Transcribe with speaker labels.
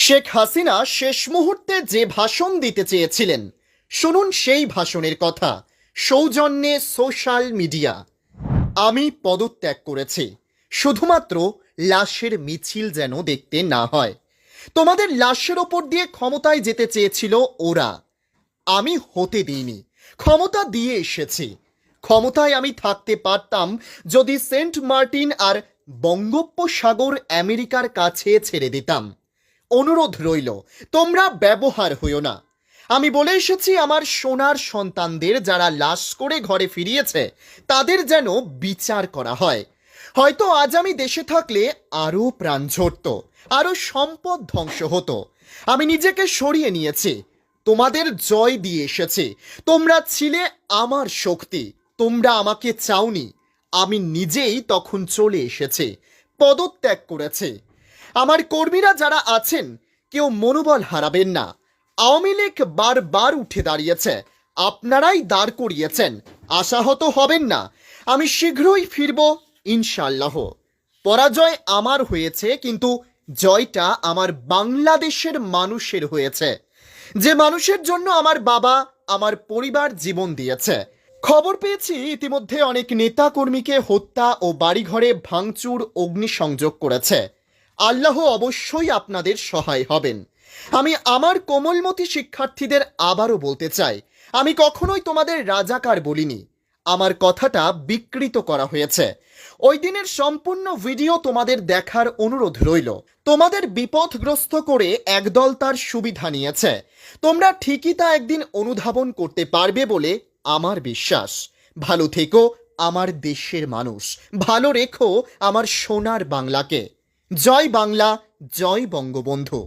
Speaker 1: শেখ হাসিনা শেষ মুহূর্তে যে ভাষণ দিতে চেয়েছিলেন, শুনুন সেই ভাষণের কথা। সৌজন্যে সোশ্যাল মিডিয়া। আমি পদত্যাগ করেছি, শুধুমাত্র লাশের মিছিল যেন দেখতে না হয়। তোমাদের লাশের ওপর দিয়ে ক্ষমতায় যেতে চেয়েছিল ওরা, আমি হতে দিইনি, ক্ষমতা দিয়ে এসেছি। ক্ষমতায় আমি থাকতে পারতাম যদি সেন্ট মার্টিন আর বঙ্গোপসাগর আমেরিকার কাছে ছেড়ে দিতাম। অনুরোধ রইল, তোমরা ব্যবহার হইও না। আমি বলে এসেছি, আমার সোনার সন্তানদের যারা লাশ করে ঘরে ফিরিয়েছে তাদের যেন বিচার করা হয়। হয়তো আজ আমি দেশে থাকলে আরও প্রাণ ঝরত, আরও সম্পদ ধ্বংস হতো। আমি নিজেকে সরিয়ে নিয়েছি, তোমাদের জয় দিয়ে এসেছি। তোমরা ছিলে আমার শক্তি, তোমরা আমাকে চাওনি। আমি নিজেই তখন চলে এসেছি, পদত্যাগ করেছি। আমার কর্মীরা যারা আছেন, কেউ মনোবল হারাবেন না। আওয়ামী লীগ বারবার উঠে দাঁড়িয়েছে, আপনারাই দাঁড় করিয়েছেন। আশাহত হবেন না, আমি শীঘ্রই ফিরব ইনশাল্লাহ। পরাজয় আমার হয়েছে, কিন্তু জয়টা আমার বাংলাদেশের মানুষের হয়েছে, যে মানুষের জন্য আমার বাবা, আমার পরিবার জীবন দিয়েছে। খবর পেয়েছি ইতিমধ্যে অনেক নেতা কর্মীকে হত্যা ও বাড়িঘরে ভাঙচুর, অগ্নিসংযোগ করেছে। আল্লাহ অবশ্যই আপনাদের সহায় হবেন। আমি আমার কোমলমতি শিক্ষার্থীদের আবারও বলতে চাই, আমি কখনোই তোমাদের রাজাকার বলিনি। আমার কথাটা বিকৃত করা হয়েছে। ওই দিনের সম্পূর্ণ ভিডিও তোমাদের দেখার অনুরোধ রইল। তোমাদের বিপদগ্রস্ত করে একদল তার সুবিধা নিয়েছে। তোমরা ঠিকই তা একদিন অনুধাবন করতে পারবে বলে আমার বিশ্বাস। ভালো থেকো আমার দেশের মানুষ, ভালো রেখো আমার সোনার বাংলাকে। জয় বাংলা, জয় বঙ্গবন্ধু।